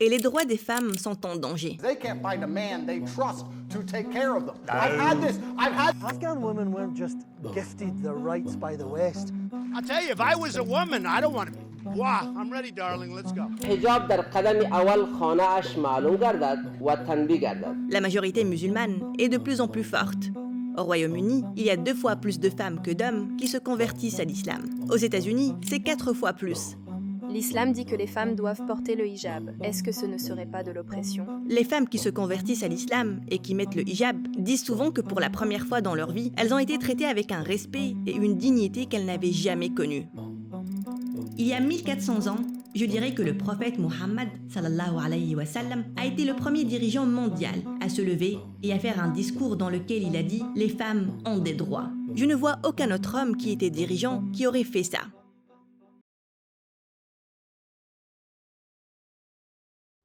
et les droits des femmes sont en danger. They can't find a man they trust to take care of them. Afghan women weren't just gifted their rights by the West. I'll tell you, if I was a woman, I don't want to be. Wow, I'm ready, darling, let's go. حجاب در قدم اول خانه اش معلوم گردد و تنبیه گردد. La majorité musulmane est de plus en plus forte. Au Royaume-Uni, il y a 2 fois plus de femmes que d'hommes qui se convertissent à l'islam. Aux États-Unis, c'est 4 fois plus. L'islam dit que les femmes doivent porter le hijab. Est-ce que ce ne serait pas de l'oppression? Les femmes qui se convertissent à l'islam et qui mettent le hijab disent souvent que pour la première fois dans leur vie, elles ont été traitées avec un respect et une dignité qu'elles n'avaient jamais connue. Il y a 1400 ans, je dirais que le prophète Muhammad sallallahu alayhi wa sallam a été le premier dirigeant mondial à se lever et à faire un discours dans lequel il a dit « Les femmes ont des droits ». Je ne vois aucun autre homme qui était dirigeant qui aurait fait ça.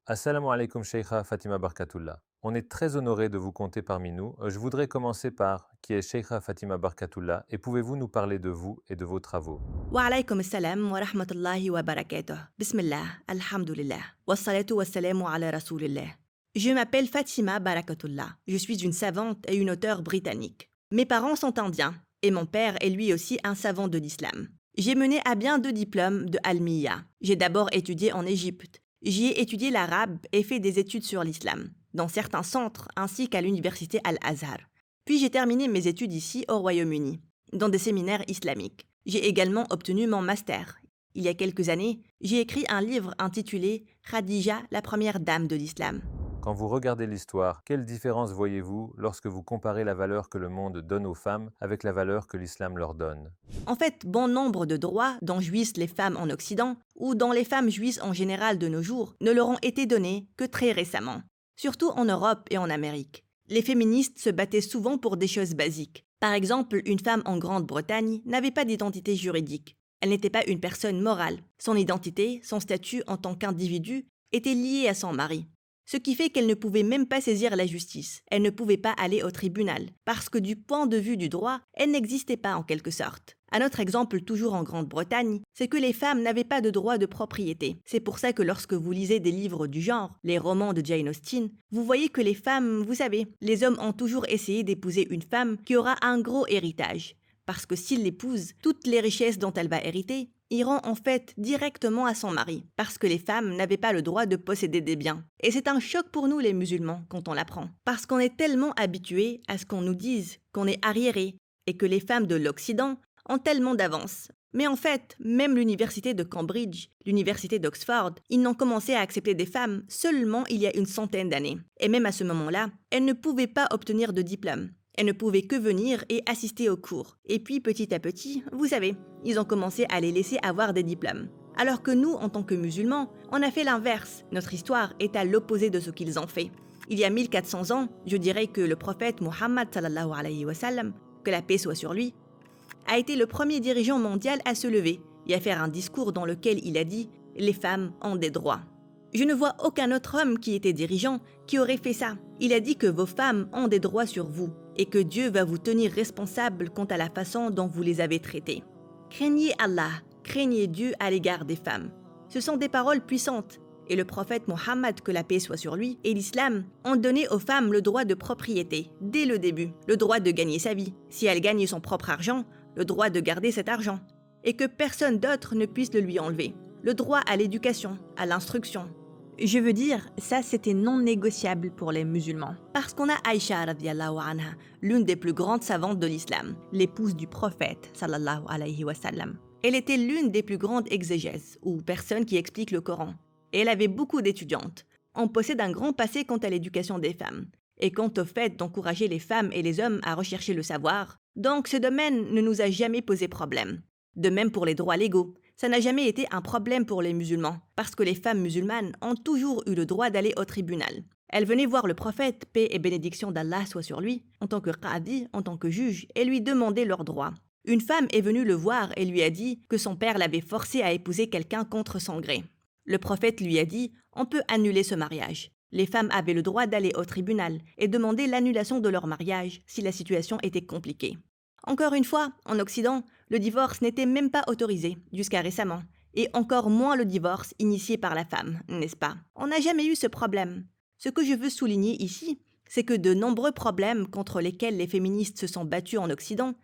Assalamu alaikum Sheikha Fatima Barkatullah. On est très honoré de vous compter parmi nous. Je voudrais commencer par qui est Sheikha Fatima Barkatullah et pouvez-vous nous parler de vous et de vos travaux? Wa alaykum assalam wa rahmatullahi wa barakatuh. Bismillah, alhamdulillah. Wa salatu wa salamu ala rasulillah. Je m'appelle Fatima Barakatullah. Je suis une savante et une auteure britannique. Mes parents sont indiens et mon père est lui aussi un savant de l'islam. J'ai mené à bien 2 diplômes de Almiya. J'ai d'abord étudié en Égypte. J'y ai étudié l'arabe et fait des études sur l'islam, dans certains centres ainsi qu'à l'université Al-Azhar. Puis j'ai terminé mes études ici au Royaume-Uni, dans des séminaires islamiques. J'ai également obtenu mon master. Il y a quelques années, j'ai écrit un livre intitulé « Khadija, la première dame de l'islam ». Quand vous regardez l'histoire, quelle différence voyez-vous lorsque vous comparez la valeur que le monde donne aux femmes avec la valeur que l'islam leur donne? En fait, bon nombre de droits dont jouissent les femmes en Occident ou dont les femmes jouissent en général de nos jours ne leur ont été donnés que très récemment, surtout en Europe et en Amérique. Les féministes se battaient souvent pour des choses basiques. Par exemple, une femme en Grande-Bretagne n'avait pas d'identité juridique. Elle n'était pas une personne morale. Son identité, son statut en tant qu'individu était lié à son mari. Ce qui fait qu'elle ne pouvait même pas saisir la justice. Elle ne pouvait pas aller au tribunal, parce que du point de vue du droit, elle n'existait pas en quelque sorte. Un autre exemple, toujours en Grande-Bretagne, c'est que les femmes n'avaient pas de droit de propriété. C'est pour ça que lorsque vous lisez des livres du genre, les romans de Jane Austen, vous voyez que les femmes, vous savez, les hommes ont toujours essayé d'épouser une femme qui aura un gros héritage. Parce que s'ils l'épousent, toutes les richesses dont elle va hériter iront en fait directement à son mari, parce que les femmes n'avaient pas le droit de posséder des biens. Et c'est un choc pour nous les musulmans quand on l'apprend, parce qu'on est tellement habitués à ce qu'on nous dise qu'on est arriérés et que les femmes de l'Occident ont tellement d'avance. Mais en fait, même l'université de Cambridge, l'université d'Oxford, ils n'ont commencé à accepter des femmes seulement il y a une centaine d'années. Et même à ce moment-là, elles ne pouvaient pas obtenir de diplôme. Elles ne pouvaient que venir et assister aux cours. Et puis petit à petit, vous savez, ils ont commencé à les laisser avoir des diplômes. Alors que nous, en tant que musulmans, on a fait l'inverse. Notre histoire est à l'opposé de ce qu'ils ont fait. Il y a 1400 ans, je dirais que le prophète Muhammad sallallahu alayhi wa sallam, que la paix soit sur lui, a été le premier dirigeant mondial à se lever et à faire un discours dans lequel il a dit « Les femmes ont des droits ». Je ne vois aucun autre homme qui était dirigeant qui aurait fait ça. Il a dit que vos femmes ont des droits sur vous et que Dieu va vous tenir responsable quant à la façon dont vous les avez traitées. Craignez Allah, craignez Dieu à l'égard des femmes. Ce sont des paroles puissantes. Et le prophète Mohammed, que la paix soit sur lui, et l'islam ont donné aux femmes le droit de propriété, dès le début, le droit de gagner sa vie. Si elle gagne son propre argent, le droit de garder cet argent. Et que personne d'autre ne puisse le lui enlever. Le droit à l'éducation, à l'instruction. Je veux dire, ça c'était non négociable pour les musulmans. Parce qu'on a Aïcha radiallahu anha, l'une des plus grandes savantes de l'islam, l'épouse du prophète sallallahu alayhi wa sallam. Elle était l'une des plus grandes exégèses, ou personnes qui expliquent le Coran. Et elle avait beaucoup d'étudiantes. On possède un grand passé quant à l'éducation des femmes, et quant au fait d'encourager les femmes et les hommes à rechercher le savoir. Donc ce domaine ne nous a jamais posé problème. De même pour les droits légaux. Ça n'a jamais été un problème pour les musulmans, parce que les femmes musulmanes ont toujours eu le droit d'aller au tribunal. Elles venaient voir le prophète, paix et bénédiction d'Allah soit sur lui, en tant que qadi, en tant que juge, et lui demander leurs droits. Une femme est venue le voir et lui a dit que son père l'avait forcée à épouser quelqu'un contre son gré. Le prophète lui a dit « On peut annuler ce mariage ». Les femmes avaient le droit d'aller au tribunal et demander l'annulation de leur mariage si la situation était compliquée. Encore une fois, en Occident, le divorce n'était même pas autorisé, jusqu'à récemment. et encore moins le divorce initié par la femme, n'est-ce pas? On n'a jamais eu ce problème. Ce que je veux souligner ici, c'est que de nombreux problèmes contre lesquels les féministes se sont battues en Occident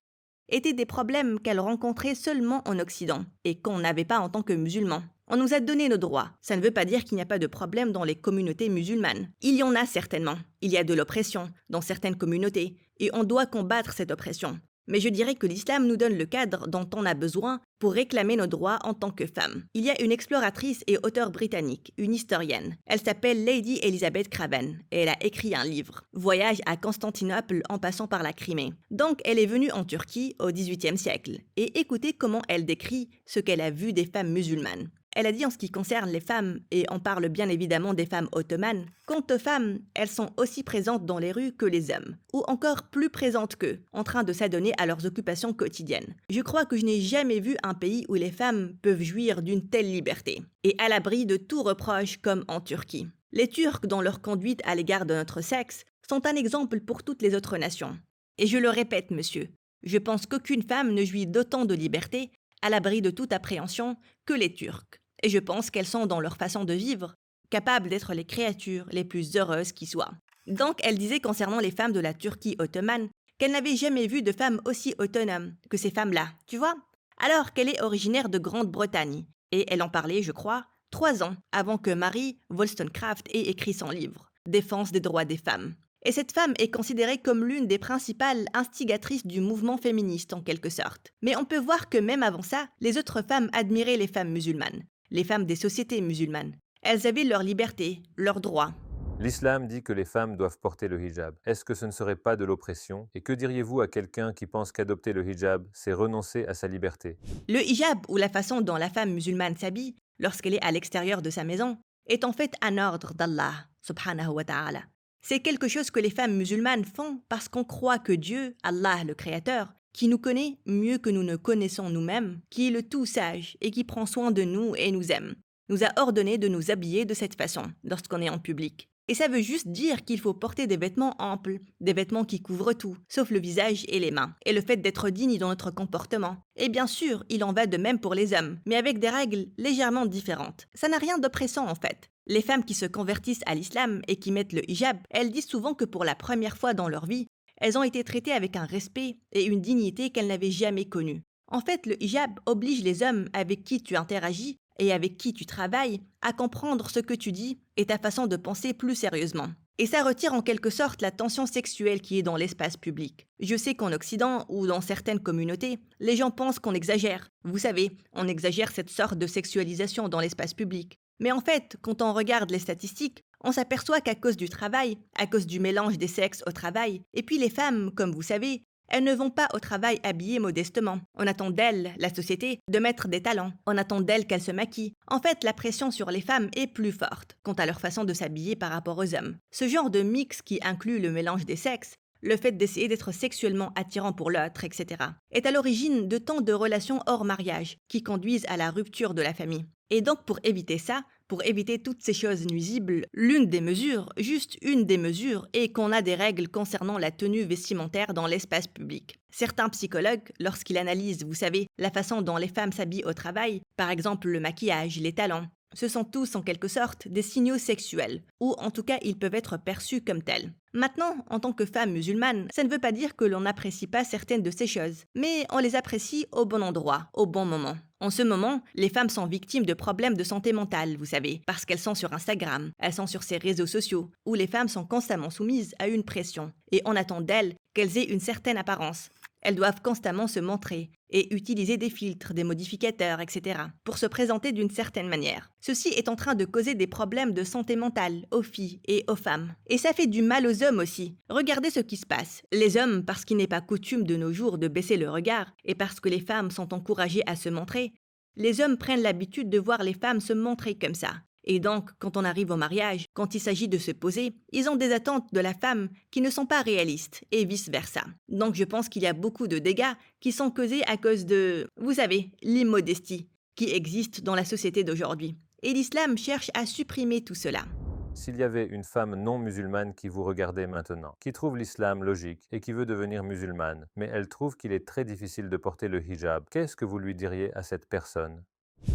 étaient des problèmes qu'elles rencontraient seulement en Occident et qu'on n'avait pas en tant que musulmans. On nous a donné nos droits. Ça ne veut pas dire qu'il n'y a pas de problème dans les communautés musulmanes. Il y en a certainement. Il y a de l'oppression dans certaines communautés et on doit combattre cette oppression. Mais je dirais que l'islam nous donne le cadre dont on a besoin pour réclamer nos droits en tant que femmes. Il y a une exploratrice et auteure britannique, une historienne. Elle s'appelle Lady Elizabeth Craven et elle a écrit un livre, Voyage à Constantinople en passant par la Crimée. Donc elle est venue en Turquie au XVIIIe siècle et écoutez comment elle décrit ce qu'elle a vu des femmes musulmanes. Elle a dit en ce qui concerne les femmes, et on parle bien évidemment des femmes ottomanes, quant aux femmes, elles sont aussi présentes dans les rues que les hommes, ou encore plus présentes qu'eux, en train de s'adonner à leurs occupations quotidiennes. Je crois que je n'ai jamais vu un pays où les femmes peuvent jouir d'une telle liberté, et à l'abri de tout reproche comme en Turquie. Les Turcs, dans leur conduite à l'égard de notre sexe, sont un exemple pour toutes les autres nations. Et je le répète, monsieur, je pense qu'aucune femme ne jouit d'autant de liberté, à l'abri de toute appréhension, que les Turcs. Et je pense qu'elles sont, dans leur façon de vivre, capables d'être les créatures les plus heureuses qui soient. Donc, elle disait concernant les femmes de la Turquie ottomane qu'elle n'avait jamais vu de femmes aussi autonomes que ces femmes-là, tu vois? Alors qu'elle est originaire de Grande-Bretagne. Et elle en parlait, je crois, 3 ans avant que Mary Wollstonecraft ait écrit son livre, Défense des droits des femmes. Et cette femme est considérée comme l'une des principales instigatrices du mouvement féministe en quelque sorte. Mais on peut voir que même avant ça, les autres femmes admiraient les femmes musulmanes, les femmes des sociétés musulmanes. Elles avaient leur liberté, leurs droits. L'islam dit que les femmes doivent porter le hijab. Est-ce que ce ne serait pas de l'oppression? Et que diriez-vous à quelqu'un qui pense qu'adopter le hijab, c'est renoncer à sa liberté? Le hijab, ou la façon dont la femme musulmane s'habille lorsqu'elle est à l'extérieur de sa maison, est en fait un ordre d'Allah, subhanahu wa ta'ala. C'est quelque chose que les femmes musulmanes font parce qu'on croit que Dieu, Allah le Créateur, qui nous connaît mieux que nous ne connaissons nous-mêmes, qui est le tout sage et qui prend soin de nous et nous aime, nous a ordonné de nous habiller de cette façon lorsqu'on est en public. Et ça veut juste dire qu'il faut porter des vêtements amples, des vêtements qui couvrent tout, sauf le visage et les mains, et le fait d'être digne dans notre comportement. Et bien sûr, il en va de même pour les hommes, mais avec des règles légèrement différentes. Ça n'a rien d'oppressant en fait. Les femmes qui se convertissent à l'islam et qui mettent le hijab, elles disent souvent que pour la première fois dans leur vie, elles ont été traitées avec un respect et une dignité qu'elles n'avaient jamais connue. En fait, le hijab oblige les hommes avec qui tu interagis et avec qui tu travailles à comprendre ce que tu dis et ta façon de penser plus sérieusement. Et ça retire en quelque sorte la tension sexuelle qui est dans l'espace public. Je sais qu'en Occident, ou dans certaines communautés, les gens pensent qu'on exagère. Vous savez, on exagère cette sorte de sexualisation dans l'espace public. Mais en fait, quand on regarde les statistiques, on s'aperçoit qu'à cause du travail, à cause du mélange des sexes au travail, et puis les femmes, comme vous savez, elles ne vont pas au travail habillées modestement. On attend d'elles, la société, de mettre des talents. On attend d'elles qu'elles se maquillent. En fait, la pression sur les femmes est plus forte quant à leur façon de s'habiller par rapport aux hommes. Ce genre de mix qui inclut le mélange des sexes, le fait d'essayer d'être sexuellement attirant pour l'autre, etc., est à l'origine de tant de relations hors mariage qui conduisent à la rupture de la famille. Et donc pour éviter ça, pour éviter toutes ces choses nuisibles, l'une des mesures, juste une des mesures, est qu'on a des règles concernant la tenue vestimentaire dans l'espace public. Certains psychologues, lorsqu'ils analysent, vous savez, la façon dont les femmes s'habillent au travail, par exemple le maquillage, les talons, ce sont tous en quelque sorte des signaux sexuels, ou en tout cas ils peuvent être perçus comme tels. Maintenant, en tant que femme musulmane, ça ne veut pas dire que l'on n'apprécie pas certaines de ces choses, mais on les apprécie au bon endroit, au bon moment. En ce moment, les femmes sont victimes de problèmes de santé mentale, vous savez, parce qu'elles sont sur Instagram, elles sont sur ces réseaux sociaux, où les femmes sont constamment soumises à une pression, et on attend d'elles qu'elles aient une certaine apparence. Elles doivent constamment se montrer et utiliser des filtres, des modificateurs, etc. pour se présenter d'une certaine manière. Ceci est en train de causer des problèmes de santé mentale aux filles et aux femmes. Et ça fait du mal aux hommes aussi. Regardez ce qui se passe. Les hommes, parce qu'il n'est pas coutume de nos jours de baisser le regard, et parce que les femmes sont encouragées à se montrer, les hommes prennent l'habitude de voir les femmes se montrer comme ça. Et donc, quand on arrive au mariage, quand il s'agit de se poser, ils ont des attentes de la femme qui ne sont pas réalistes, et vice-versa. Donc je pense qu'il y a beaucoup de dégâts qui sont causés à cause de, vous savez, l'immodestie qui existe dans la société d'aujourd'hui. Et l'islam cherche à supprimer tout cela. S'il y avait une femme non musulmane qui vous regardait maintenant, qui trouve l'islam logique et qui veut devenir musulmane, mais elle trouve qu'il est très difficile de porter le hijab, qu'est-ce que vous lui diriez à cette personne?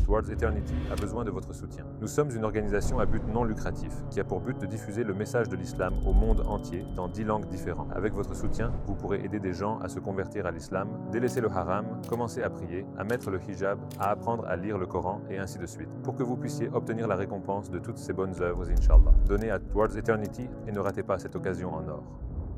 Towards Eternity a besoin de votre soutien. Nous sommes une organisation à but non lucratif qui a pour but de diffuser le message de l'islam au monde entier dans 10 langues différentes. Avec votre soutien, vous pourrez aider des gens à se convertir à l'islam, délaisser le haram, commencer à prier, à mettre le hijab, à apprendre à lire le Coran et ainsi de suite, pour que vous puissiez obtenir la récompense de toutes ces bonnes œuvres, Inch'Allah. Donnez à Towards Eternity et ne ratez pas cette occasion en or.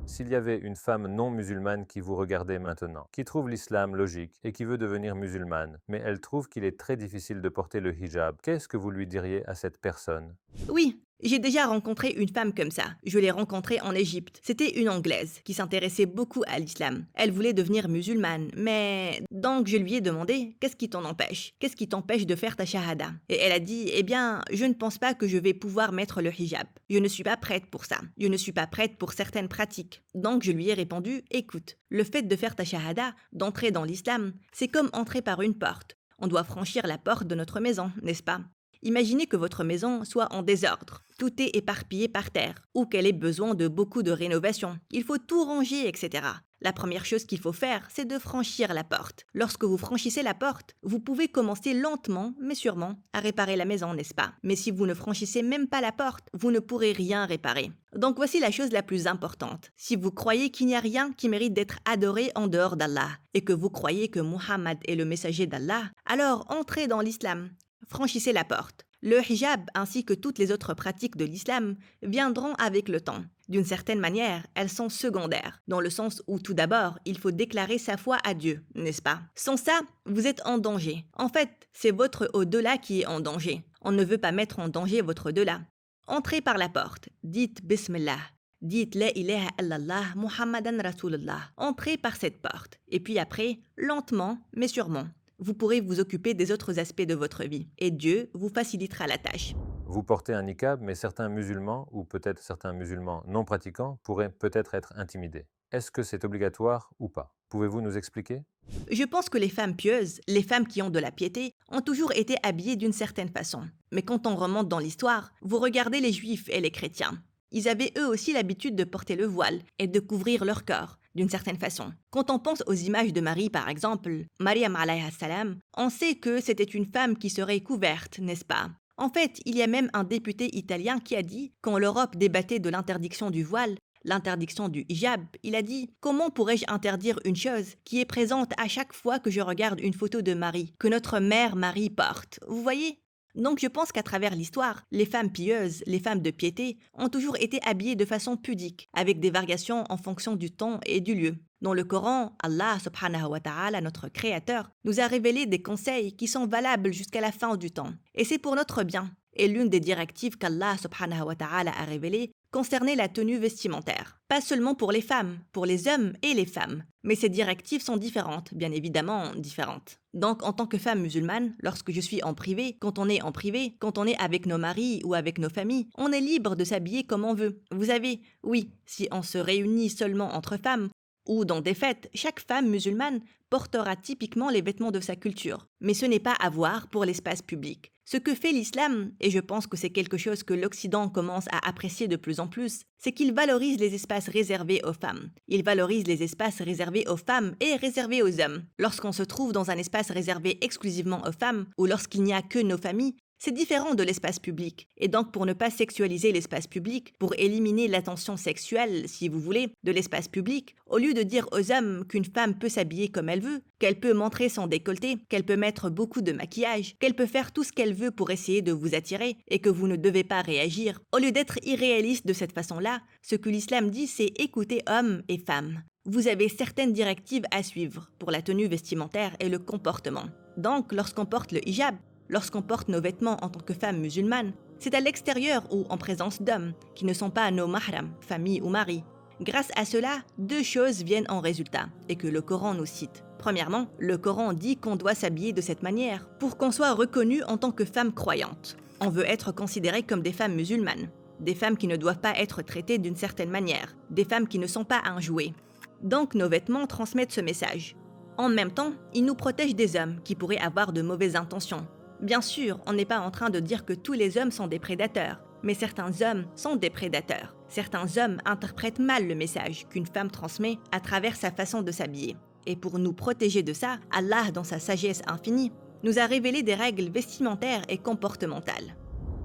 S'il y avait une femme non musulmane qui vous regardait maintenant, qui trouve l'islam logique et qui veut devenir musulmane, mais elle trouve qu'il est très difficile de porter le hijab, qu'est-ce que vous lui diriez à cette personne? Oui, j'ai déjà rencontré une femme comme ça. Je l'ai rencontrée en Égypte. C'était une Anglaise qui s'intéressait beaucoup à l'islam. Elle voulait devenir musulmane, mais... Donc je lui ai demandé, qu'est-ce qui t'en empêche? Qu'est-ce qui t'empêche de faire ta shahada? Et elle a dit, eh bien, je ne pense pas que je vais pouvoir mettre le hijab. Je ne suis pas prête pour ça. Je ne suis pas prête pour certaines pratiques. Donc je lui ai répondu, écoute, le fait de faire ta shahada, d'entrer dans l'islam, c'est comme entrer par une porte. On doit franchir la porte de notre maison, n'est-ce pas? Imaginez que votre maison soit en désordre, tout est éparpillé par terre, ou qu'elle ait besoin de beaucoup de rénovation. Il faut tout ranger, etc. La première chose qu'il faut faire, c'est de franchir la porte. Lorsque vous franchissez la porte, vous pouvez commencer lentement, mais sûrement, à réparer la maison, n'est-ce pas? Mais si vous ne franchissez même pas la porte, vous ne pourrez rien réparer. Donc voici la chose la plus importante. Si vous croyez qu'il n'y a rien qui mérite d'être adoré en dehors d'Allah, et que vous croyez que Muhammad est le messager d'Allah, alors entrez dans l'islam. Franchissez la porte. Le hijab ainsi que toutes les autres pratiques de l'islam viendront avec le temps. D'une certaine manière, elles sont secondaires, dans le sens où tout d'abord, il faut déclarer sa foi à Dieu, n'est-ce pas? Sans ça, vous êtes en danger. En fait, c'est votre au-delà qui est en danger. On ne veut pas mettre en danger votre au-delà. Entrez par la porte, dites Bismillah. Dites La ilaha illallah Muhammadan Rasulullah. Entrez par cette porte. Et puis après, lentement mais sûrement, vous pourrez vous occuper des autres aspects de votre vie. Et Dieu vous facilitera la tâche. Vous portez un niqab, mais certains musulmans, ou peut-être certains musulmans non pratiquants, pourraient peut-être être intimidés. Est-ce que c'est obligatoire ou pas? Pouvez-vous nous expliquer? Je pense que les femmes pieuses, les femmes qui ont de la piété, ont toujours été habillées d'une certaine façon. Mais quand on remonte dans l'histoire, vous regardez les juifs et les chrétiens. Ils avaient eux aussi l'habitude de porter le voile et de couvrir leur corps, d'une certaine façon. Quand on pense aux images de Marie, par exemple, Maryam alayha salam, on sait que c'était une femme qui serait couverte, n'est-ce pas? En fait, il y a même un député italien qui a dit, quand l'Europe débattait de l'interdiction du voile, l'interdiction du hijab, il a dit « Comment pourrais-je interdire une chose qui est présente à chaque fois que je regarde une photo de Marie, que notre mère Marie porte ?» Vous voyez? Donc je pense qu'à travers l'histoire, les femmes pieuses, les femmes de piété, ont toujours été habillées de façon pudique, avec des variations en fonction du temps et du lieu. Dans le Coran, Allah subhanahu wa ta'ala, notre Créateur, nous a révélé des conseils qui sont valables jusqu'à la fin du temps. Et c'est pour notre bien. Et l'une des directives qu'Allah subhanahu wa ta'ala a révélées concernait la tenue vestimentaire. Pas seulement pour les femmes, pour les hommes et les femmes. Mais ces directives sont différentes, bien évidemment différentes. Donc, en tant que femme musulmane, lorsque je suis en privé, quand on est en privé, quand on est avec nos maris ou avec nos familles, on est libre de s'habiller comme on veut. Vous savez, oui, si on se réunit seulement entre femmes, ou dans des fêtes, chaque femme musulmane portera typiquement les vêtements de sa culture. Mais ce n'est pas à voir pour l'espace public. Ce que fait l'islam, et je pense que c'est quelque chose que l'Occident commence à apprécier de plus en plus, c'est qu'il valorise les espaces réservés aux femmes. Il valorise les espaces réservés aux femmes et réservés aux hommes. Lorsqu'on se trouve dans un espace réservé exclusivement aux femmes, ou lorsqu'il n'y a que nos familles, c'est différent de l'espace public. Et donc pour ne pas sexualiser l'espace public, pour éliminer l'attention sexuelle, si vous voulez, de l'espace public, au lieu de dire aux hommes qu'une femme peut s'habiller comme elle veut, qu'elle peut montrer son décolleté, qu'elle peut mettre beaucoup de maquillage, qu'elle peut faire tout ce qu'elle veut pour essayer de vous attirer et que vous ne devez pas réagir, au lieu d'être irréaliste de cette façon-là, ce que l'islam dit c'est écouter hommes et femmes. Vous avez certaines directives à suivre pour la tenue vestimentaire et le comportement. Donc lorsqu'on porte le hijab, lorsqu'on porte nos vêtements en tant que femme musulmane, c'est à l'extérieur ou en présence d'hommes qui ne sont pas nos mahrams, famille ou mari. Grâce à cela, deux choses viennent en résultat et que le Coran nous cite. Premièrement, le Coran dit qu'on doit s'habiller de cette manière pour qu'on soit reconnu en tant que femme croyante. On veut être considéré comme des femmes musulmanes, des femmes qui ne doivent pas être traitées d'une certaine manière, des femmes qui ne sont pas un jouet. Donc nos vêtements transmettent ce message. En même temps, ils nous protègent des hommes qui pourraient avoir de mauvaises intentions. Bien sûr, on n'est pas en train de dire que tous les hommes sont des prédateurs, mais certains hommes sont des prédateurs. Certains hommes interprètent mal le message qu'une femme transmet à travers sa façon de s'habiller. Et pour nous protéger de ça, Allah, dans sa sagesse infinie, nous a révélé des règles vestimentaires et comportementales.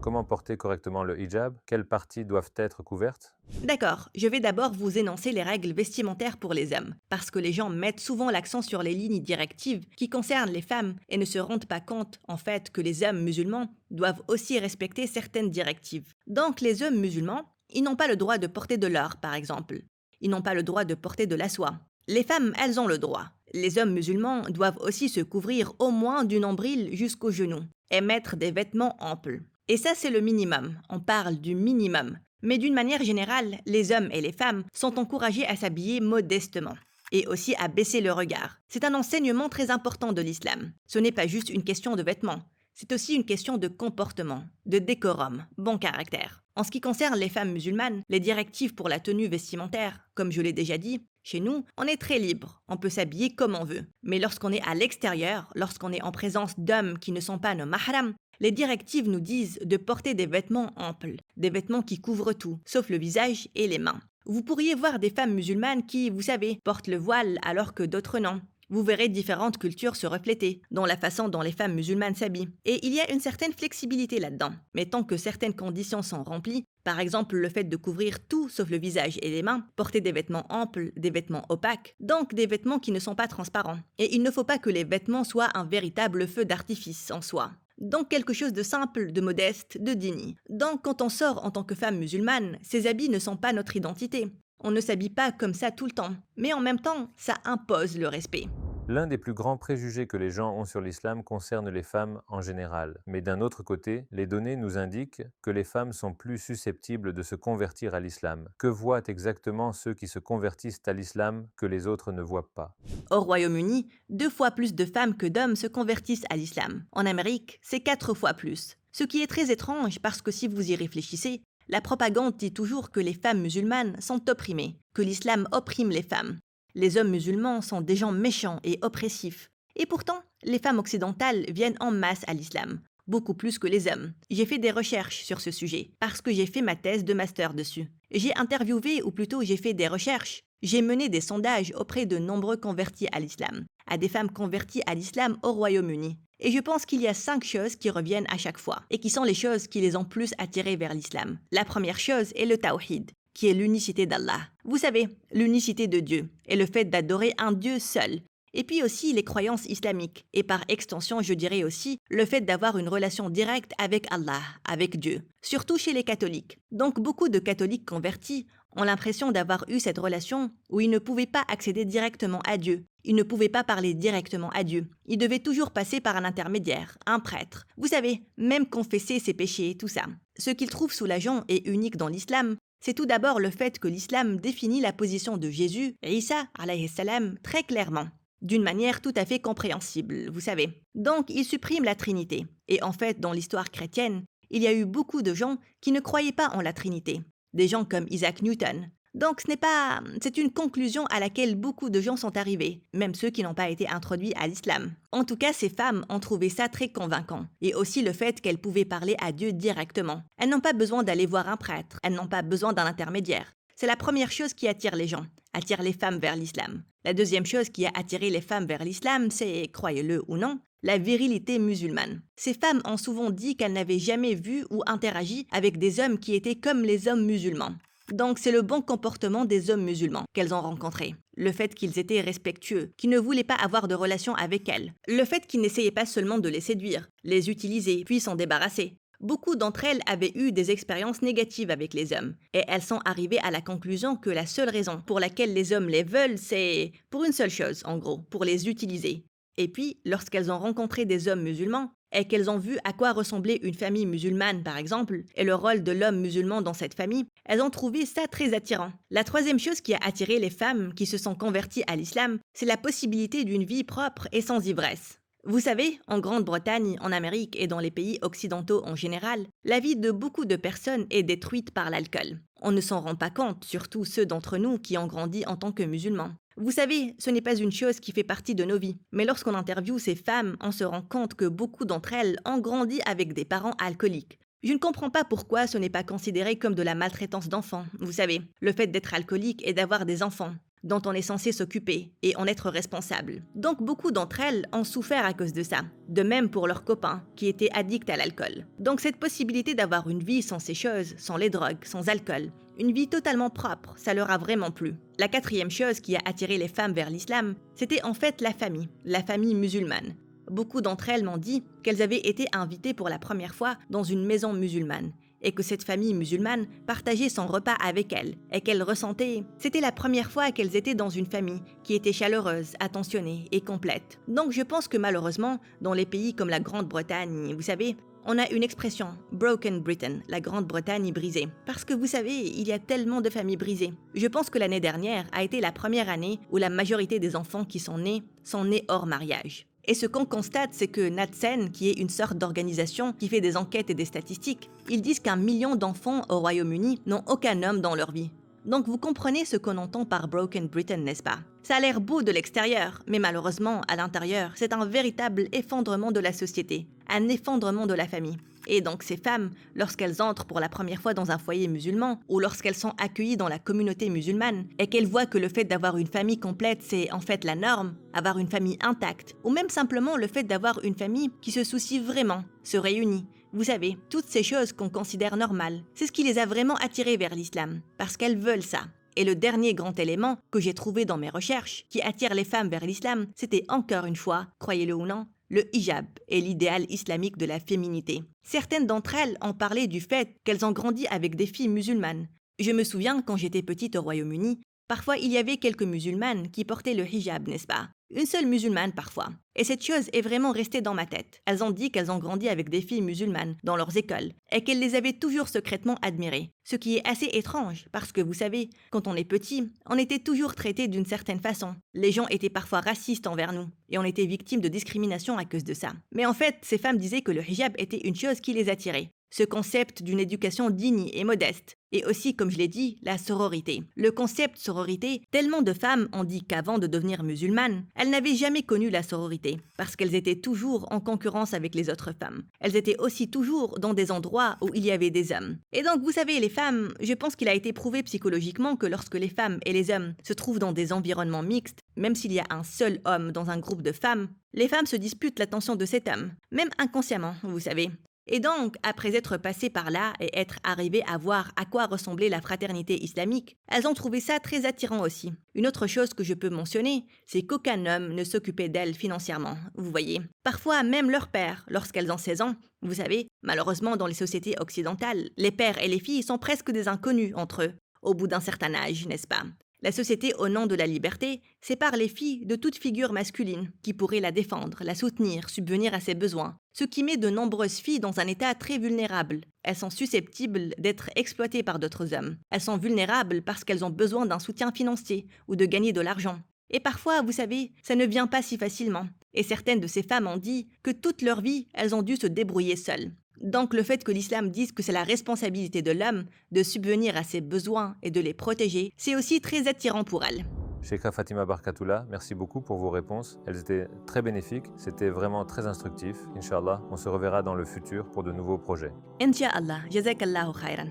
Comment porter correctement le hijab? Quelles parties doivent être couvertes? D'accord, je vais d'abord vous énoncer les règles vestimentaires pour les hommes, parce que les gens mettent souvent l'accent sur les lignes directives qui concernent les femmes et ne se rendent pas compte, en fait, que les hommes musulmans doivent aussi respecter certaines directives. Donc les hommes musulmans, ils n'ont pas le droit de porter de l'or, par exemple. Ils n'ont pas le droit de porter de la soie. Les femmes, elles ont le droit. Les hommes musulmans doivent aussi se couvrir au moins du nombril jusqu'aux genoux et mettre des vêtements amples. Et ça, c'est le minimum. On parle du minimum. Mais d'une manière générale, les hommes et les femmes sont encouragés à s'habiller modestement et aussi à baisser le regard. C'est un enseignement très important de l'islam. Ce n'est pas juste une question de vêtements. C'est aussi une question de comportement, de décorum, bon caractère. En ce qui concerne les femmes musulmanes, les directives pour la tenue vestimentaire, comme je l'ai déjà dit, chez nous, on est très libre, on peut s'habiller comme on veut. Mais lorsqu'on est à l'extérieur, lorsqu'on est en présence d'hommes qui ne sont pas nos mahrams, les directives nous disent de porter des vêtements amples, des vêtements qui couvrent tout, sauf le visage et les mains. Vous pourriez voir des femmes musulmanes qui, vous savez, portent le voile alors que d'autres non. Vous verrez différentes cultures se refléter dans la façon dont les femmes musulmanes s'habillent. Et il y a une certaine flexibilité là-dedans. Mais tant que certaines conditions sont remplies, par exemple le fait de couvrir tout sauf le visage et les mains, porter des vêtements amples, des vêtements opaques, donc des vêtements qui ne sont pas transparents. Et il ne faut pas que les vêtements soient un véritable feu d'artifice en soi. Donc quelque chose de simple, de modeste, de digne. Donc quand on sort en tant que femme musulmane, ces habits ne sont pas notre identité. On ne s'habille pas comme ça tout le temps, mais en même temps, ça impose le respect. L'un des plus grands préjugés que les gens ont sur l'islam concerne les femmes en général. Mais d'un autre côté, les données nous indiquent que les femmes sont plus susceptibles de se convertir à l'islam. Que voient exactement ceux qui se convertissent à l'islam que les autres ne voient pas? Au Royaume-Uni, 2 fois plus de femmes que d'hommes se convertissent à l'islam. En Amérique, c'est 4 fois plus. Ce qui est très étrange parce que si vous y réfléchissez, la propagande dit toujours que les femmes musulmanes sont opprimées, que l'islam opprime les femmes. Les hommes musulmans sont des gens méchants et oppressifs. Et pourtant, les femmes occidentales viennent en masse à l'islam, beaucoup plus que les hommes. J'ai fait des recherches sur ce sujet, parce que j'ai fait ma thèse de master dessus. J'ai interviewé, ou plutôt j'ai fait des recherches. J'ai mené des sondages auprès de nombreux convertis à l'islam, à des femmes converties à l'islam au Royaume-Uni. Et je pense qu'il y a 5 choses qui reviennent à chaque fois, et qui sont les choses qui les ont plus attirées vers l'islam. La première chose est le tawhid, qui est l'unicité d'Allah. Vous savez, l'unicité de Dieu, et le fait d'adorer un Dieu seul. Et puis aussi les croyances islamiques, et par extension je dirais aussi le fait d'avoir une relation directe avec Allah, avec Dieu, surtout chez les catholiques. Donc beaucoup de catholiques convertis ont l'impression d'avoir eu cette relation où ils ne pouvaient pas accéder directement à Dieu. Ils ne pouvaient pas parler directement à Dieu. Ils devaient toujours passer par un intermédiaire, un prêtre. Vous savez, même confesser ses péchés, tout ça. Ce qu'ils trouvent soulageant et unique dans l'islam, c'est tout d'abord le fait que l'islam définit la position de Jésus, Isa, alayhi salam, très clairement, d'une manière tout à fait compréhensible, vous savez. Donc, il supprime la Trinité. Et en fait, dans l'histoire chrétienne, il y a eu beaucoup de gens qui ne croyaient pas en la Trinité. Des gens comme Isaac Newton. Donc c'est une conclusion à laquelle beaucoup de gens sont arrivés, même ceux qui n'ont pas été introduits à l'islam. En tout cas, ces femmes ont trouvé ça très convaincant. Et aussi le fait qu'elles pouvaient parler à Dieu directement. Elles n'ont pas besoin d'aller voir un prêtre, elles n'ont pas besoin d'un intermédiaire. C'est la première chose qui attire les gens, attire les femmes vers l'islam. La deuxième chose qui a attiré les femmes vers l'islam, c'est, croyez-le ou non, la virilité musulmane. Ces femmes ont souvent dit qu'elles n'avaient jamais vu ou interagi avec des hommes qui étaient comme les hommes musulmans. Donc c'est le bon comportement des hommes musulmans qu'elles ont rencontrés. Le fait qu'ils étaient respectueux, qu'ils ne voulaient pas avoir de relation avec elles. Le fait qu'ils n'essayaient pas seulement de les séduire, les utiliser, puis s'en débarrasser. Beaucoup d'entre elles avaient eu des expériences négatives avec les hommes. Et elles sont arrivées à la conclusion que la seule raison pour laquelle les hommes les veulent, c'est pour une seule chose, en gros, pour les utiliser. Et puis, lorsqu'elles ont rencontré des hommes musulmans, et qu'elles ont vu à quoi ressemblait une famille musulmane par exemple, et le rôle de l'homme musulman dans cette famille, elles ont trouvé ça très attirant. La troisième chose qui a attiré les femmes qui se sont converties à l'islam, c'est la possibilité d'une vie propre et sans ivresse. Vous savez, en Grande-Bretagne, en Amérique et dans les pays occidentaux en général, la vie de beaucoup de personnes est détruite par l'alcool. On ne s'en rend pas compte, surtout ceux d'entre nous qui ont grandi en tant que musulmans. Vous savez, ce n'est pas une chose qui fait partie de nos vies. Mais lorsqu'on interviewe ces femmes, on se rend compte que beaucoup d'entre elles ont grandi avec des parents alcooliques. Je ne comprends pas pourquoi ce n'est pas considéré comme de la maltraitance d'enfants, vous savez, le fait d'être alcoolique et d'avoir des enfants. dont on est censé s'occuper et en être responsable. Donc beaucoup d'entre elles ont souffert à cause de ça. De même pour leurs copains, qui étaient addicts à l'alcool. Donc cette possibilité d'avoir une vie sans ces choses, sans les drogues, sans alcool, une vie totalement propre, ça leur a vraiment plu. La quatrième chose qui a attiré les femmes vers l'islam, c'était en fait la famille musulmane. Beaucoup d'entre elles m'ont dit qu'elles avaient été invitées pour la première fois dans une maison musulmane et que cette famille musulmane partageait son repas avec elles et qu'elles ressentaient... C'était la première fois qu'elles étaient dans une famille qui était chaleureuse, attentionnée et complète. Donc je pense que malheureusement, dans les pays comme la Grande-Bretagne, vous savez, on a une expression, Broken Britain, la Grande-Bretagne brisée. Parce que vous savez, il y a tellement de familles brisées. Je pense que l'année dernière a été la première année où la majorité des enfants qui sont nés hors mariage. Et ce qu'on constate, c'est que NatSen, qui est une sorte d'organisation qui fait des enquêtes et des statistiques, ils disent qu'1 million d'enfants au Royaume-Uni n'ont aucun homme dans leur vie. Donc vous comprenez ce qu'on entend par Broken Britain, n'est-ce pas? Ça a l'air beau de l'extérieur, mais malheureusement, à l'intérieur, c'est un véritable effondrement de la société, un effondrement de la famille. Et donc ces femmes, lorsqu'elles entrent pour la première fois dans un foyer musulman, ou lorsqu'elles sont accueillies dans la communauté musulmane, et qu'elles voient que le fait d'avoir une famille complète, c'est en fait la norme, avoir une famille intacte, ou même simplement le fait d'avoir une famille qui se soucie vraiment, se réunit. Vous savez, toutes ces choses qu'on considère normales, c'est ce qui les a vraiment attirées vers l'islam, parce qu'elles veulent ça. Et le dernier grand élément que j'ai trouvé dans mes recherches, qui attire les femmes vers l'islam, c'était encore une fois, croyez-le ou non, le hijab est l'idéal islamique de la féminité. Certaines d'entre elles ont parlé du fait qu'elles ont grandi avec des filles musulmanes. Je me souviens quand j'étais petite au Royaume-Uni, parfois il y avait quelques musulmanes qui portaient le hijab, n'est-ce pas? Une seule musulmane parfois. Et cette chose est vraiment restée dans ma tête. Elles ont dit qu'elles ont grandi avec des filles musulmanes dans leurs écoles et qu'elles les avaient toujours secrètement admirées. Ce qui est assez étrange parce que vous savez, quand on est petit, on était toujours traité d'une certaine façon. Les gens étaient parfois racistes envers nous et on était victimes de discrimination à cause de ça. Mais en fait, ces femmes disaient que le hijab était une chose qui les attirait. Ce concept d'une éducation digne et modeste. Et aussi, comme je l'ai dit, la sororité. Le concept sororité, tellement de femmes ont dit qu'avant de devenir musulmanes, elles n'avaient jamais connu la sororité, parce qu'elles étaient toujours en concurrence avec les autres femmes. Elles étaient aussi toujours dans des endroits où il y avait des hommes. Et donc, vous savez, les femmes, je pense qu'il a été prouvé psychologiquement que lorsque les femmes et les hommes se trouvent dans des environnements mixtes, même s'il y a un seul homme dans un groupe de femmes, les femmes se disputent l'attention de cet homme, même inconsciemment, vous savez. Et donc, après être passées par là et être arrivées à voir à quoi ressemblait la fraternité islamique, elles ont trouvé ça très attirant aussi. Une autre chose que je peux mentionner, c'est qu'aucun homme ne s'occupait d'elles financièrement, vous voyez. Parfois, même leur père, lorsqu'elles ont 16 ans, vous savez, malheureusement dans les sociétés occidentales, les pères et les filles sont presque des inconnus entre eux, au bout d'un certain âge, n'est-ce pas? La société, au nom de la liberté, sépare les filles de toute figure masculine qui pourrait la défendre, la soutenir, subvenir à ses besoins, ce qui met de nombreuses filles dans un état très vulnérable. Elles sont susceptibles d'être exploitées par d'autres hommes. Elles sont vulnérables parce qu'elles ont besoin d'un soutien financier ou de gagner de l'argent. Et parfois, vous savez, ça ne vient pas si facilement. Et certaines de ces femmes ont dit que toute leur vie, elles ont dû se débrouiller seules. Donc le fait que l'islam dise que c'est la responsabilité de l'homme de subvenir à ses besoins et de les protéger, c'est aussi très attirant pour elles. Sheikha Fatima Barkatoula, merci beaucoup pour vos réponses. Elles étaient très bénéfiques, c'était vraiment très instructif. Inch'Allah, on se reverra dans le futur pour de nouveaux projets. Inch'Allah, jazakallahu khairan.